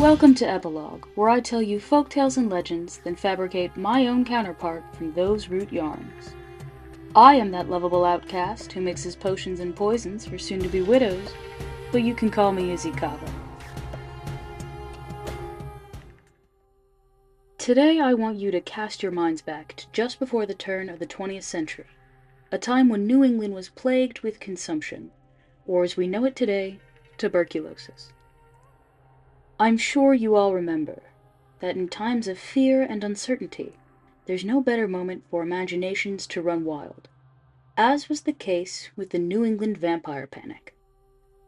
Welcome to Epilogue, where I tell you folktales and legends, then fabricate my own counterpart from those root yarns. I am that lovable outcast who mixes potions and poisons for soon-to-be widows, but you can call me Izzie Cava. Today I want you to cast your minds back to just before the turn of the 20th century, a time when New England was plagued with consumption, or as we know it today, tuberculosis. I'm sure you all remember that in times of fear and uncertainty, there's no better moment for imaginations to run wild, as was the case with the New England vampire panic.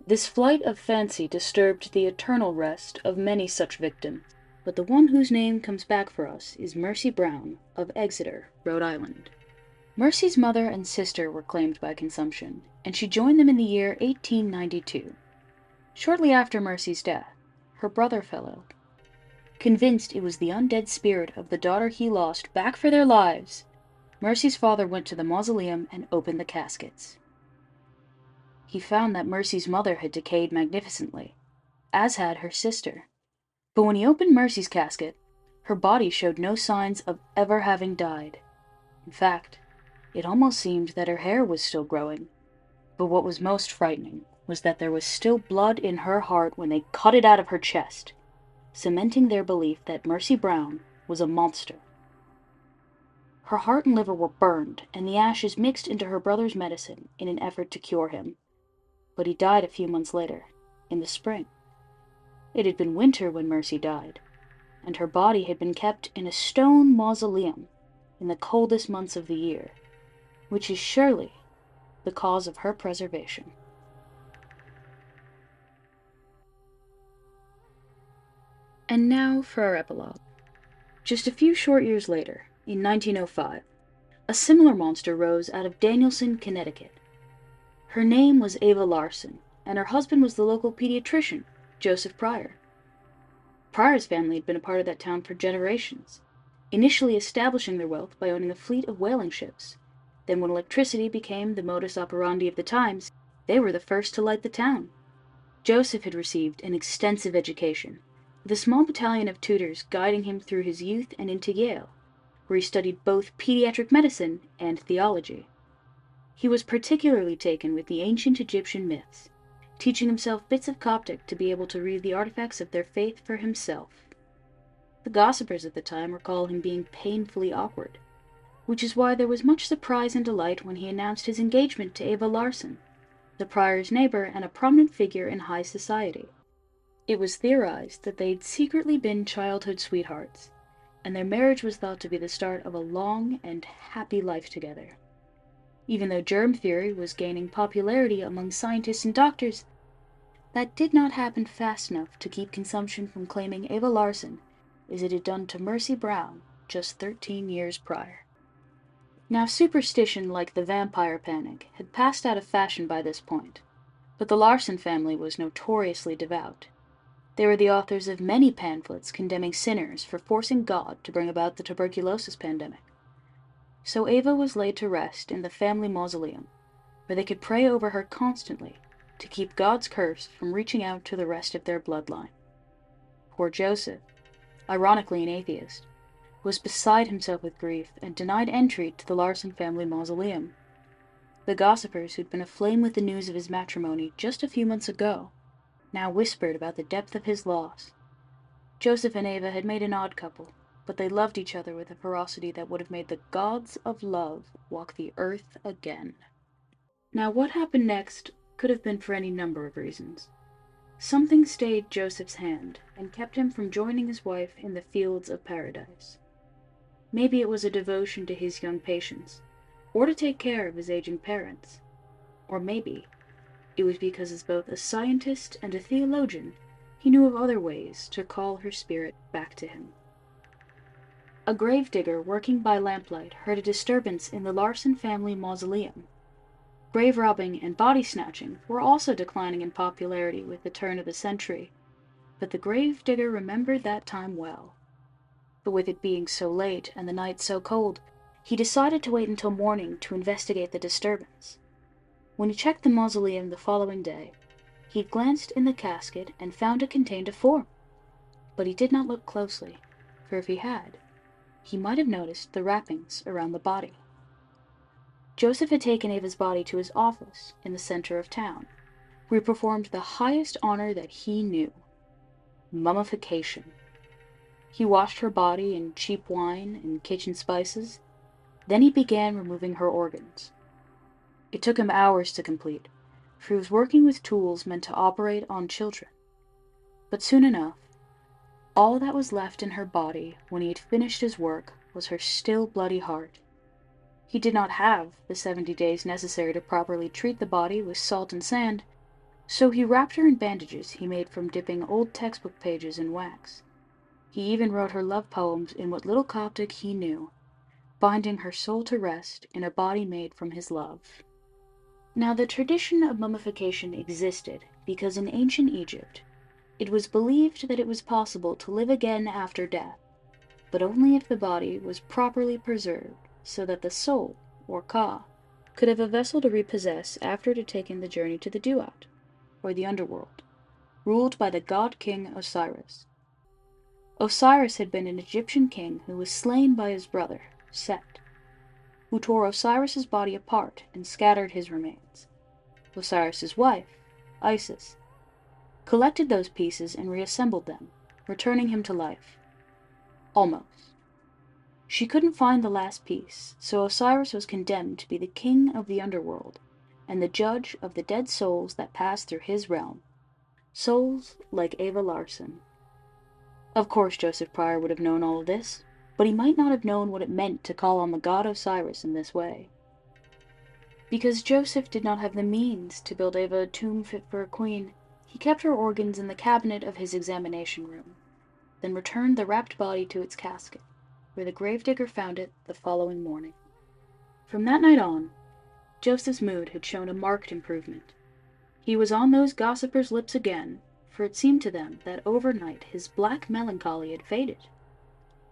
This flight of fancy disturbed the eternal rest of many such victims, but the one whose name comes back for us is Mercy Brown of Exeter, Rhode Island. Mercy's mother and sister were claimed by consumption, and she joined them in the year 1892. Shortly after Mercy's death, her brother fell ill. Convinced it was the undead spirit of the daughter he lost back for their lives, Mercy's father went to the mausoleum and opened the caskets. He found that Mercy's mother had decayed magnificently, as had her sister. But when he opened Mercy's casket, her body showed no signs of ever having died. In fact, it almost seemed that her hair was still growing. But what was most frightening was that there was still blood in her heart when they cut it out of her chest, cementing their belief that Mercy Brown was a monster. Her heart and liver were burned, and the ashes mixed into her brother's medicine in an effort to cure him. But he died a few months later, in the spring. It had been winter when Mercy died, and her body had been kept in a stone mausoleum in the coldest months of the year, which is surely the cause of her preservation. And now for our epilogue. Just a few short years later, in 1905, a similar monster rose out of Danielson, Connecticut. Her name was Ava Larson, and her husband was the local pediatrician, Joseph Prior. Prior's family had been a part of that town for generations, initially establishing their wealth by owning a fleet of whaling ships. Then when electricity became the modus operandi of the times, they were the first to light the town. Joseph had received an extensive education, with a small battalion of tutors guiding him through his youth and into Yale, where he studied both pediatric medicine and theology. He was particularly taken with the ancient Egyptian myths, teaching himself bits of Coptic to be able to read the artifacts of their faith for himself. The gossipers at the time recall him being painfully awkward, which is why there was much surprise and delight when he announced his engagement to Ava Larson, the Prior's neighbor and a prominent figure in high society. It was theorized that they'd secretly been childhood sweethearts, and their marriage was thought to be the start of a long and happy life together. Even though germ theory was gaining popularity among scientists and doctors, that did not happen fast enough to keep consumption from claiming Ava Larson as it had done to Mercy Brown just 13 years prior. Now, superstition like the vampire panic had passed out of fashion by this point, but the Larson family was notoriously devout. They were the authors of many pamphlets condemning sinners for forcing God to bring about the tuberculosis pandemic. So Ava was laid to rest in the family mausoleum, where they could pray over her constantly to keep God's curse from reaching out to the rest of their bloodline. Poor Joseph, ironically an atheist, was beside himself with grief and denied entry to the Larson family mausoleum. The gossipers who'd been aflame with the news of his matrimony just a few months ago now whispered about the depth of his loss. Joseph and Ava had made an odd couple, but they loved each other with a ferocity that would have made the gods of love walk the earth again. Now, what happened next could have been for any number of reasons. Something stayed Joseph's hand and kept him from joining his wife in the fields of paradise. Maybe it was a devotion to his young patients, or to take care of his aging parents. Or maybe it was because as both a scientist and a theologian, he knew of other ways to call her spirit back to him. A gravedigger working by lamplight heard a disturbance in the Larson family mausoleum. Grave robbing and body snatching were also declining in popularity with the turn of the century, but the gravedigger remembered that time well. But with it being so late and the night so cold, he decided to wait until morning to investigate the disturbance. When he checked the mausoleum the following day, he glanced in the casket and found it contained a form. But he did not look closely, for if he had, he might have noticed the wrappings around the body. Joseph had taken Ava's body to his office in the center of town, where he performed the highest honor that he knew: mummification. He washed her body in cheap wine and kitchen spices. Then he began removing her organs. It took him hours to complete, for he was working with tools meant to operate on children. But soon enough, all that was left in her body when he had finished his work was her still bloody heart. He did not have the 70 days necessary to properly treat the body with salt and sand, so he wrapped her in bandages he made from dipping old textbook pages in wax. He even wrote her love poems in what little Coptic he knew, binding her soul to rest in a body made from his love. Now, the tradition of mummification existed because in ancient Egypt, it was believed that it was possible to live again after death, but only if the body was properly preserved so that the soul, or Ka, could have a vessel to repossess after it had taken the journey to the Duat, or the underworld, ruled by the god-king Osiris. Osiris had been an Egyptian king who was slain by his brother, Set, who tore Osiris's body apart and scattered his remains. Osiris's wife, Isis, collected those pieces and reassembled them, returning him to life. Almost. She couldn't find the last piece, so Osiris was condemned to be the king of the underworld and the judge of the dead souls that passed through his realm. Souls like Ava Larson. Of course Joseph Prior would have known all of this, but he might not have known what it meant to call on the god Osiris in this way. Because Joseph did not have the means to build Ava a tomb fit for a queen, he kept her organs in the cabinet of his examination room, then returned the wrapped body to its casket, where the gravedigger found it the following morning. From that night on, Joseph's mood had shown a marked improvement. He was on those gossipers' lips again, for it seemed to them that overnight his black melancholy had faded.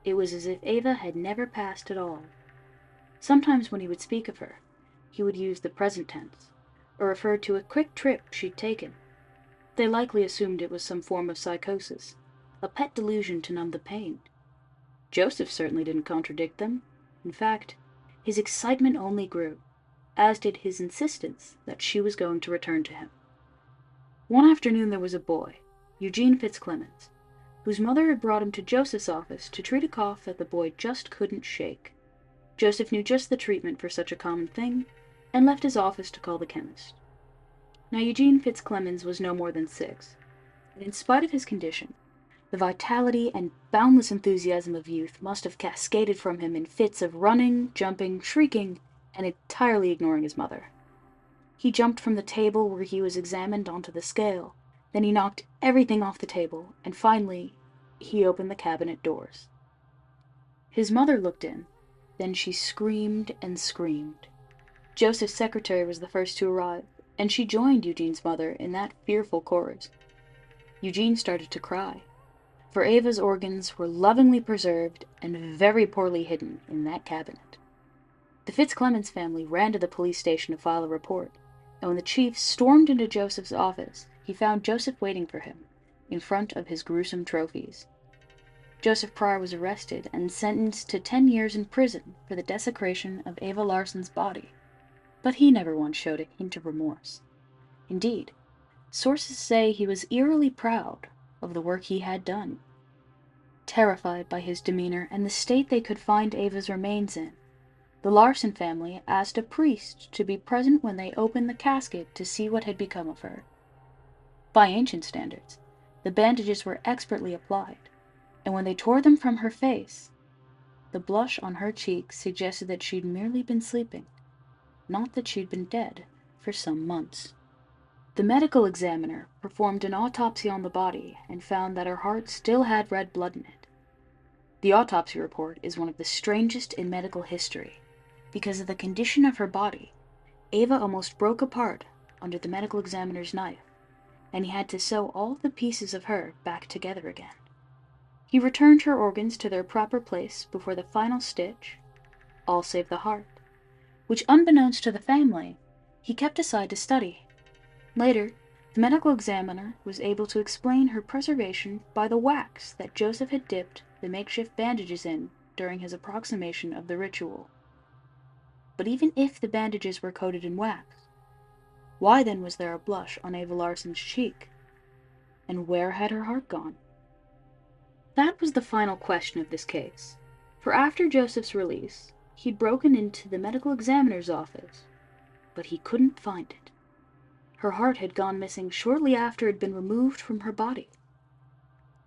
It was as if Ava had never passed at all. Sometimes when he would speak of her, he would use the present tense, or refer to a quick trip she'd taken. They likely assumed it was some form of psychosis, a pet delusion to numb the pain. Joseph certainly didn't contradict them. In fact, his excitement only grew, as did his insistence that she was going to return to him. One afternoon there was a boy, Eugene Fitzclemens, whose mother had brought him to Joseph's office to treat a cough that the boy just couldn't shake. Joseph knew just the treatment for such a common thing, and left his office to call the chemist. Now Eugene Fitzclemens was no more than 6, and in spite of his condition, the vitality and boundless enthusiasm of youth must have cascaded from him in fits of running, jumping, shrieking, and entirely ignoring his mother. He jumped from the table where he was examined onto the scale, then he knocked everything off the table, and finally, he opened the cabinet doors. His mother looked in, then she screamed and screamed. Joseph's secretary was the first to arrive, and she joined Eugene's mother in that fearful chorus. Eugene started to cry, for Ava's organs were lovingly preserved and very poorly hidden in that cabinet. The Fitzclemens family ran to the police station to file a report, and when the chief stormed into Joseph's office, he found Joseph waiting for him, in front of his gruesome trophies. Joseph Prior was arrested and sentenced to 10 years in prison for the desecration of Ava Larson's body, but he never once showed a hint of remorse. Indeed, sources say he was eerily proud of the work he had done. Terrified by his demeanor and the state they could find Ava's remains in, the Larson family asked a priest to be present when they opened the casket to see what had become of her. By ancient standards, the bandages were expertly applied, and when they tore them from her face, the blush on her cheeks suggested that she'd merely been sleeping, not that she'd been dead for some months. The medical examiner performed an autopsy on the body and found that her heart still had red blood in it. The autopsy report is one of the strangest in medical history. Because of the condition of her body, Ava almost broke apart under the medical examiner's knife, and he had to sew all the pieces of her back together again. He returned her organs to their proper place before the final stitch, all save the heart, which, unbeknownst to the family, he kept aside to study. Later, The medical examiner was able to explain her preservation by the wax that Joseph had dipped the makeshift bandages in during his approximation of the ritual. But even if the bandages were coated in wax, why then was there a blush on Ava Larson's cheek? And where had her heart gone? That was the final question of this case, for after Joseph's release, he'd broken into the medical examiner's office, but he couldn't find it. Her heart had gone missing shortly after it had been removed from her body.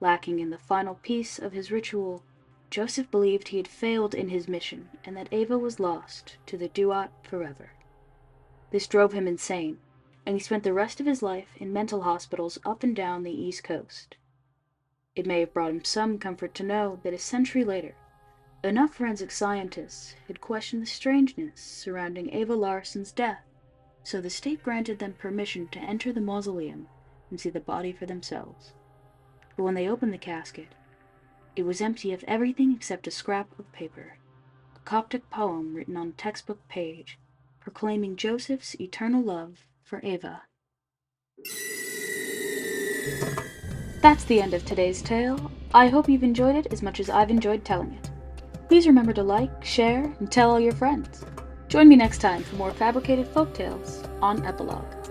Lacking in the final piece of his ritual, Joseph believed he had failed in his mission and that Ava was lost to the duat forever. This drove him insane, and he spent the rest of his life in mental hospitals up and down the East Coast. It may have brought him some comfort to know that a century later, enough forensic scientists had questioned the strangeness surrounding Ava Larson's death, so the state granted them permission to enter the mausoleum and see the body for themselves. But when they opened the casket, it was empty of everything except a scrap of paper, a Coptic poem written on a textbook page, proclaiming Joseph's eternal love for Ava. That's the end of today's tale. I hope you've enjoyed it as much as I've enjoyed telling it. Please remember to like, share, and tell all your friends. Join me next time for more fabricated folktales on Epilogue.